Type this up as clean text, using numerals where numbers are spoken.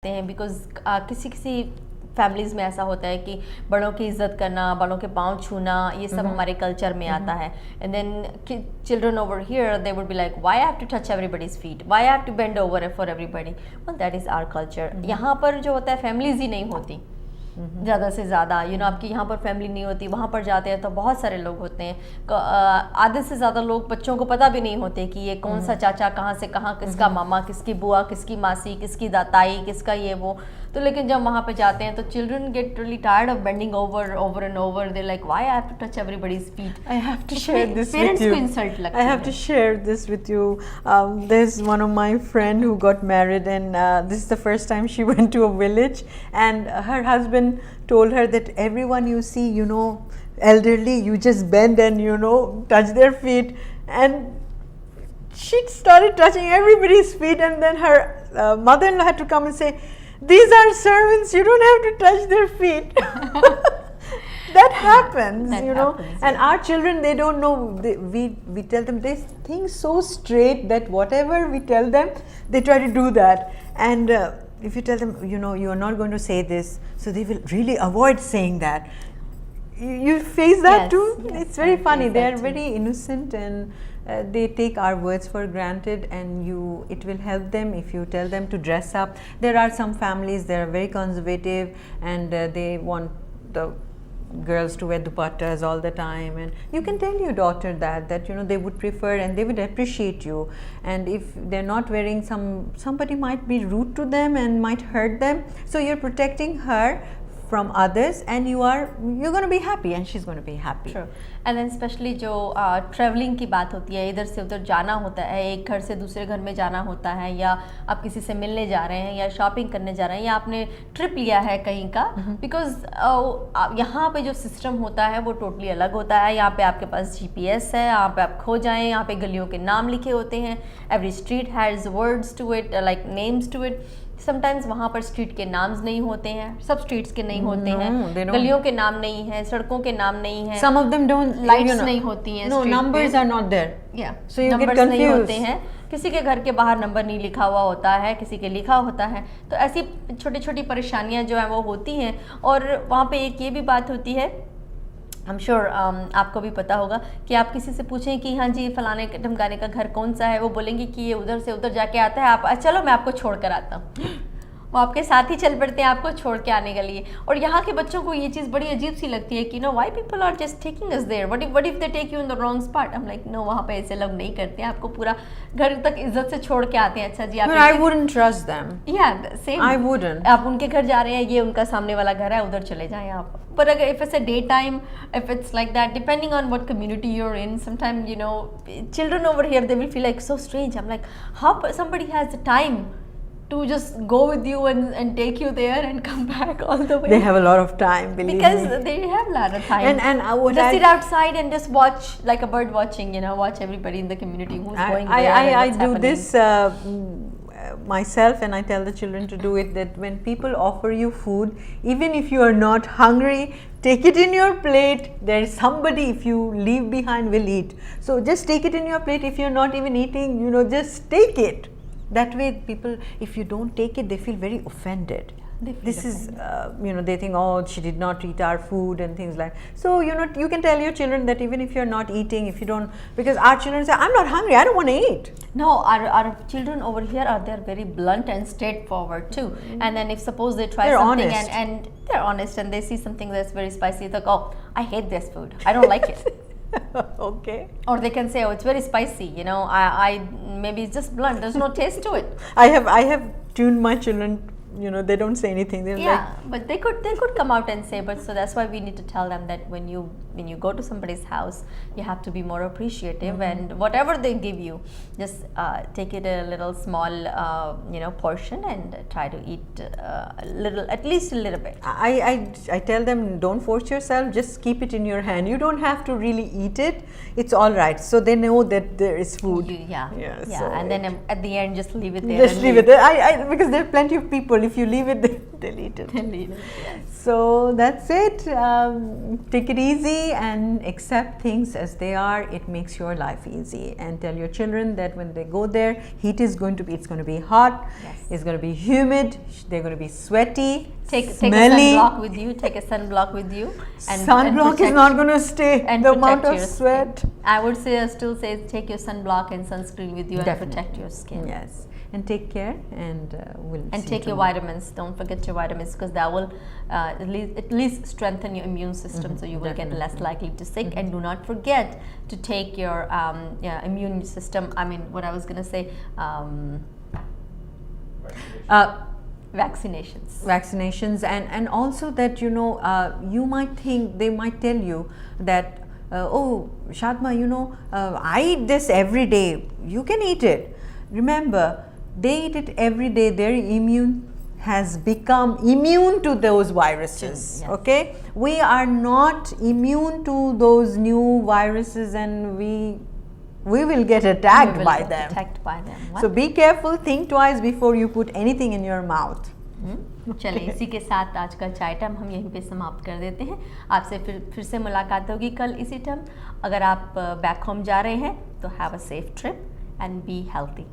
हैं, बिकॉज किसी किसी फैमिलीज़ में ऐसा होता है कि बड़ों की इज्जत करना, बड़ों के पाँव छूना, ये सब हमारे कल्चर में आता है. And then children over here they would be like why I have to touch everybody's feet, why I have to bend over for everybody. Well that is our culture. यहाँ पर जो होता है फैमिलीज ही नहीं होती ज़्यादा से ज़्यादा, यू नो, आपकी यहाँ पर फैमिली नहीं होती, वहाँ पर जाते हैं तो बहुत सारे लोग होते हैं. आधे से ज़्यादा लोग बच्चों को पता भी नहीं होते कि ये कौन सा चाचा कहाँ से कहाँ, किसका मामा, किसकी बुआ, किसकी मासी, किसकी दाताई, किसका ये वो. तो लेकिन जब वहाँ पे जाते हैं तो children get really tired of bending over and over. They like why I have to touch everybody's feet. I have to share this with parents you. को इंसल्ट लगती I है. have to share this with you. There's one of my friend who got married, and this is the first time she went to a village, and her husband told her that everyone you see, you know, elderly, you just bend and, you know, touch their feet. And she started touching everybody's feet, and then her mother-in-law had to come and say, these are servants, you don't have to touch their feet. That happens, That you know. happens, And our children, they don't know. We tell them, they think so straight that whatever we tell them, they try to do that. And if you tell them, you know, you are not going to say this, so they will really avoid saying that. You face that Yes, too? yes, It's very I funny. face They that are too. very innocent, and they take our words for granted, and it will help them if you tell them to dress up. There are some families, they are very conservative, and they want the girls to wear dupattas all the time, and you can tell your daughter that you know they would prefer and they would appreciate you. And if they're not wearing, somebody might be rude to them and might hurt them, so you're protecting her from others, and you're going to be happy, and she's going to be happy. True. And then specially जो travelling की बात होती है, इधर से उधर जाना होता है, एक घर से दूसरे घर में जाना होता है, या आप किसी से मिलने जा रहे हैं या शॉपिंग करने जा रहे हैं या आपने ट्रिप लिया है कहीं का, बिकॉज यहाँ पे जो सिस्टम होता है वो टोटली अलग होता है. यहाँ पे आपके पास GPS है, यहाँ पे आप खो जाएं, यहाँ पे गलियों के नाम लिखे होते हैं, every street has words to it, like names to it. Sometimes वहाँ पर स्ट्रीट के नाम्स नहीं होते हैं, सब स्ट्रीट्स के नहीं होते No, they हैं, don't. गलियों के नाम नहीं है, सड़कों के नाम नहीं है, Some of them don't, lights you know, नहीं होती हैं, no, street numbers पे. are not there. Yeah. So you get Numbers नहीं confused. होते हैं, किसी के घर के बाहर नंबर नहीं लिखा हुआ होता है, किसी के लिखा होता है. तो ऐसी छोटी छोटी परेशानियां जो हैं वो होती हैं. और वहाँ पे एक ये भी बात होती है, आई एम श्योर आपको भी पता होगा, कि आप किसी से पूछें कि हाँ जी फलाने ढमकाने का घर कौन सा है, वो बोलेंगे कि ये उधर से उधर जाके आता है, आप चलो मैं आपको छोड़ कर आता हूँ. वो आपके साथ ही चल पड़ते हैं आपको छोड़ के आने के लिए. और यहाँ के बच्चों को ये चीज़ बड़ी अजीब सी लगती है कि no why people are just taking us there, what if they take you in the wrong spot. I am like no, वहाँ पे ऐसे लोग नहीं करते हैं, आपको पूरा घर तक इज्जत से छोड़ के आते हैं. अच्छा जी आप But I wouldn't trust them. Same I wouldn't. आप उनके घर जा रहे हैं, ये उनका सामने वाला घर है, उधर चले जाएं आप. पर अगर if it's a day time, if it's like that, depending on what community you are in, sometime you know children over here they will feel like so strange. I am like how somebody has the time to just go with you and take you there and come back all the way. They have a lot of time, believe Because me. they have a lot of time. And what just I- sit outside and just watch like a bird watching, you know, watch everybody in the community who's going there and I what's do happening. this myself, and I tell the children to do it, that when people offer you food, even if you are not hungry, take it in your plate. There is somebody, if you leave behind, will eat. So just take it in your plate. If you're not even eating, you know, just take it. That way people, if you don't take it, they feel very offended. They feel This is you know, they think, oh, she did not eat our food and things like. So you know, you can tell your children that even if you're not eating, if you don't, because our children say, I'm not hungry, I don't want to eat. No, our children over here are, they're very blunt and straightforward too. And then if suppose they try They're something honest. and they're honest and they see something that's very spicy, they're like, oh, I hate this food, I don't like it. Okay. Or they can say, oh, it's very spicy, you know, I maybe it's just blunt, there's no taste to it. I have tuned my children, you know, they don't say anything. They're Yeah, like, but they could come out and say, but so that's why we need to tell them that when you go to somebody's house, you have to be more appreciative, and whatever they give you, just take it a little small you know, portion, and try to eat a little, at least a little bit. I tell them, don't force yourself, just keep it in your hand. You don't have to really eat it. It's all right. So they know that there is food. Yeah, so and then at the end just leave it there. just and leave it there. Because there are plenty of people. if you leave it, delete it. Delete it, yes. So that's it. Take it easy and accept things as they are. It makes your life easy. And tell your children that when they go there, it's going to be hot. Yes. It's going to be humid. They're going to be sweaty. Take a smelly. sunblock with you. Take a sunblock with you. Sunblock is protect- not going to stay. and The protect amount of your sweat. skin. I would still say take your sunblock and sunscreen with you and Definitely. protect your skin. Yes. And take care, and we'll And see take you your tomorrow. vitamins. Don't forget your vitamins, because that will at least strengthen your immune system, so you will get less likely to sick. And do not forget to take your immune system. I mean, what I was gonna say, vaccinations. And also that, you know, you might think, they might tell you that, oh, Shadma, you know, I eat this every day. You can eat it. Remember, they eat it every day. Their immune has become immune to those viruses. Yes. Okay, we are not immune to those new viruses, and we will get attacked You will by get them. attacked by them. What? So be careful, think twice before you put anything in your mouth. चलिए, इसी के साथ आज का चाय time हम यहीं पे समाप्त कर देते हैं। आपसे फिर से मुलाकात होगी कल इसी टाइम। अगर आप बैक होम जा रहे हैं तो have a safe trip and be healthy.